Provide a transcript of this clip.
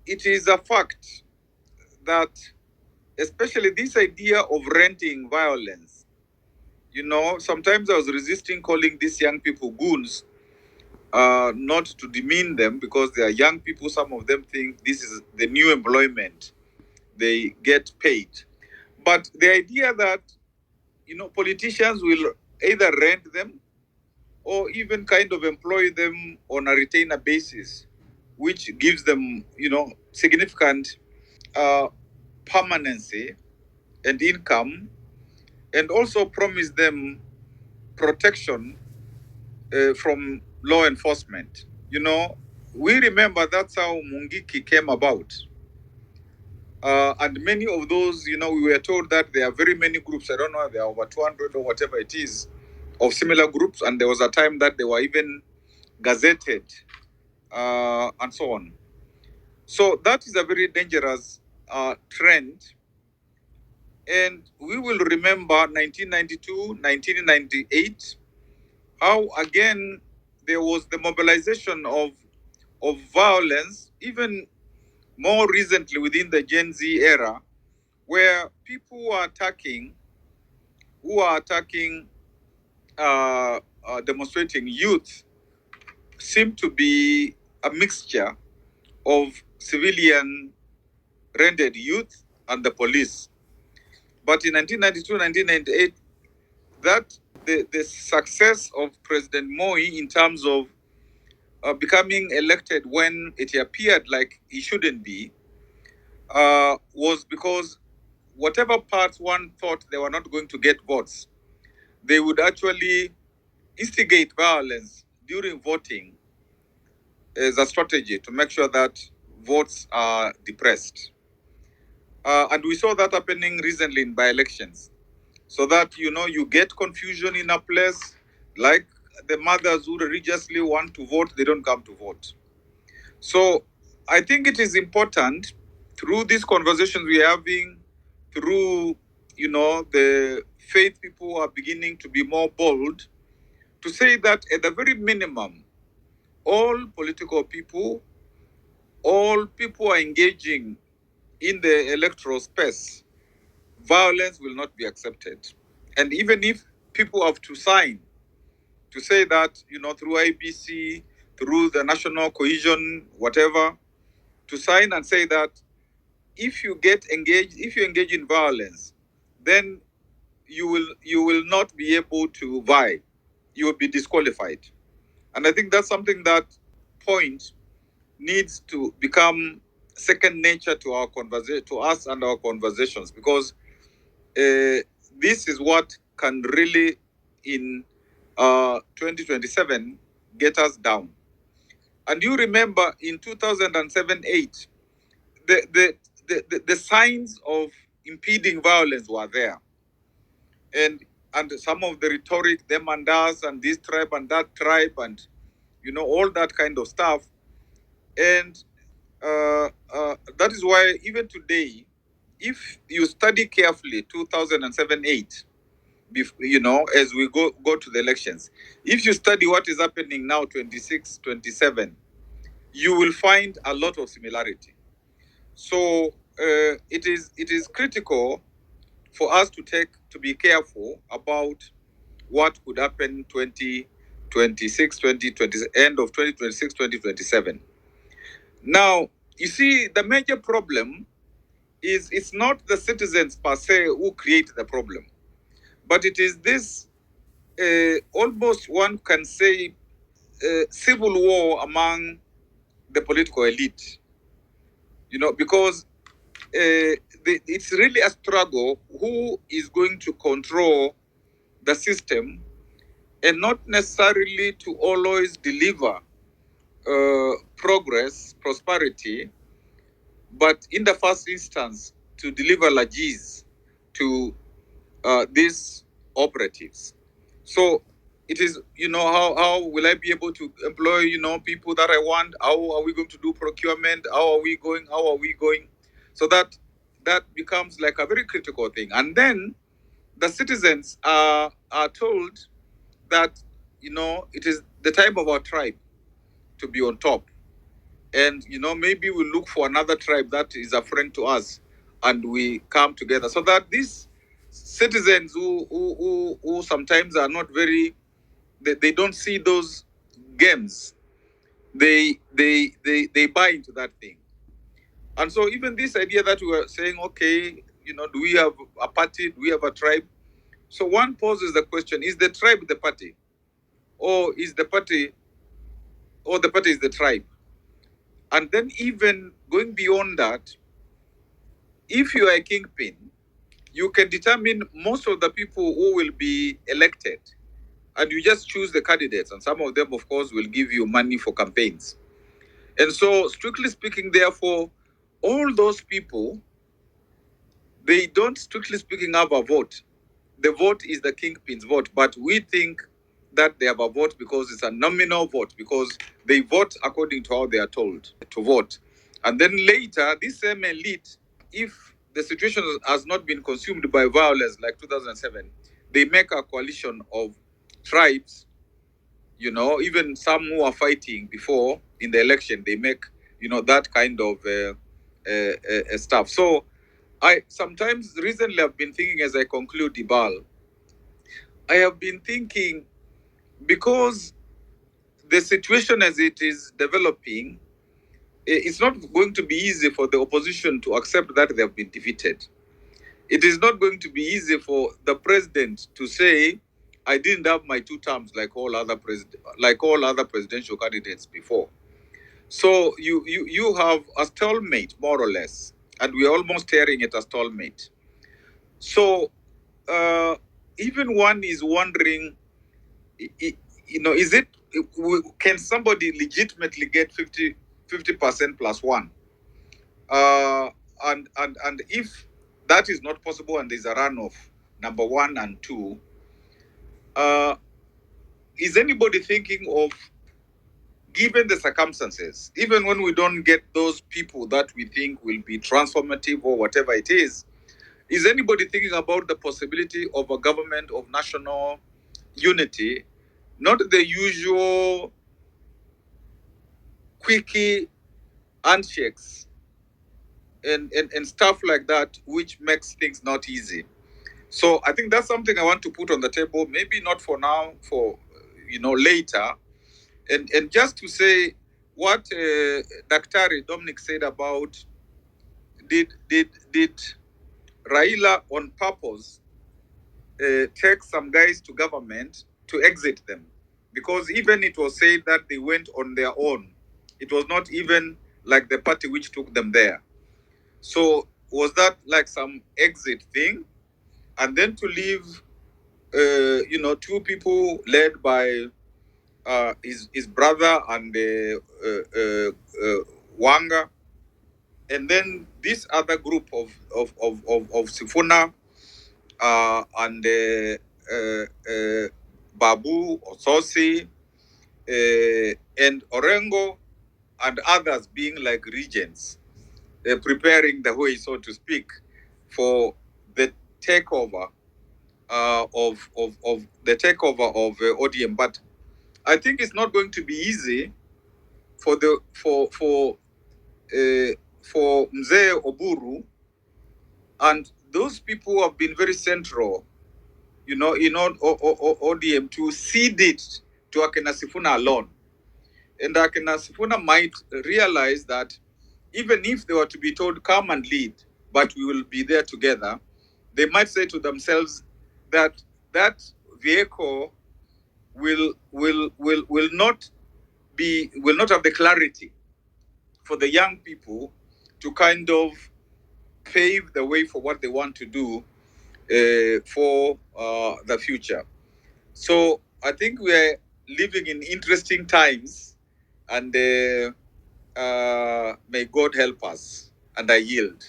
it is a fact that, especially this idea of renting violence, sometimes I was resisting calling these young people goons, not to demean them because they are young people. Some of them think this is the new employment, they get paid. But the idea that, politicians will either rent them or even kind of employ them on a retainer basis, which gives them, significant uh, permanency and income, and also promise them protection from law enforcement. We remember that's how Mungiki came about. And many of those, we were told that there are very many groups. I don't know, there are over 200 or whatever it is of similar groups. And there was a time that they were even gazetted and so on. So that is a very dangerous trend. And we will remember 1992, 1998, how again there was the mobilization of violence, even more recently within the Gen Z era, where people who are attacking, demonstrating youth, seem to be a mixture of civilian rendered youth and the police. But in 1992, 1998, that the success of President Moi in terms of becoming elected when it appeared like he shouldn't be, was because whatever parts one thought they were not going to get votes, they would actually instigate violence during voting as a strategy to make sure that votes are depressed. And we saw that happening recently in by-elections. So that, you get confusion in a place, like the mothers who religiously want to vote, they don't come to vote. So I think it is important, through these conversations we're having, through, the faith people are beginning to be more bold, to say that at the very minimum, all political people, all people are engaging in the electoral space, violence will not be accepted. And even if people have to sign to say that, through IBC, through the national cohesion, whatever, to sign and say that if you engage in violence, then you will not be able to vie. You will be disqualified. And I think that's something that point needs to become second nature to our conversation, to us and our conversations, because this is what can really, in 2027, get us down. And you remember in 2007-8, the signs of impeding violence were there, and some of the rhetoric, them and us, and this tribe and that tribe, and all that kind of stuff. And that is why even today, if you study carefully 2007-8, as we go to the elections, if you study what is happening now, 26, 27, you will find a lot of similarity. So it is critical for us to be careful about what could happen 2026, 2020, end of 2026, 2027. Now, you see, the major problem is it's not the citizens per se who create the problem, but it is this almost, one can say, civil war among the political elite. Because it's really a struggle who is going to control the system, and not necessarily to always deliver progress, prosperity, but in the first instance to deliver lages to these operatives. So it is, how will I be able to employ, people that I want? How are we going to do procurement? How are we going? So that becomes like a very critical thing. And then the citizens are told that, it is the time of our tribe to be on top. and maybe we look for another tribe that is a friend to us, and we come together, so that these citizens who sometimes are not very, they don't see those games, they buy into that thing. And so even this idea that we were saying, okay, do we have a party, do we have a tribe? So one poses the question, is the tribe the party, or is the party, or the party is the tribe? And then even going beyond that, if you are a kingpin, you can determine most of the people who will be elected, and you just choose the candidates, and some of them, of course, will give you money for campaigns. And so, strictly speaking, therefore, all those people, they don't, strictly speaking, have a vote. The vote is the kingpin's vote, but we think that they have a vote because it's a nominal vote, because they vote according to how they are told to vote. And then later, this same elite, if the situation has not been consumed by violence like 2007, they make a coalition of tribes, even some who are fighting before in the election, they make, that kind of stuff. So I sometimes recently have been thinking, as I conclude, Ibal, I have been thinking, because the situation as it is developing, it's not going to be easy for the opposition to accept that they have been defeated. It is not going to be easy for the president to say, I didn't have my 2 terms like all other presidential candidates before. So you have a stalemate, more or less, and we're almost tearing it a stalemate. So even one is wondering, is it, can somebody legitimately get 50% plus one? And if that is not possible, and there's a runoff, number one and two, is anybody thinking of, given the circumstances, even when we don't get those people that we think will be transformative or whatever it is anybody thinking about the possibility of a government of national unity, not the usual quickie handshakes and stuff like that, which makes things not easy? So I think that's something I want to put on the table, maybe not for now, for later. And just to say what Daktari Dominic said about, did Raila on purpose take some guys to government to exit them? Because even it was said that they went on their own. It was not even like the party which took them there. So was that like some exit thing? And then to leave, 2 people led by his brother and Wanga, and then this other group of Sifuna and Babu, Ososi, and Orengo, and others being like regents, preparing the way, so to speak, for the takeover of the takeover of ODM. But I think it's not going to be easy for Mzee Oburu and those people who have been very central, in ODM, to cede it to Akena Sifuna alone. And Akena Sifuna might realize that even if they were to be told, come and lead, but we will be there together, they might say to themselves that that vehicle will not have the clarity for the young people to kind of pave the way for what they want to do for the future. So I think we're living in interesting times, and may God help us. And I yield.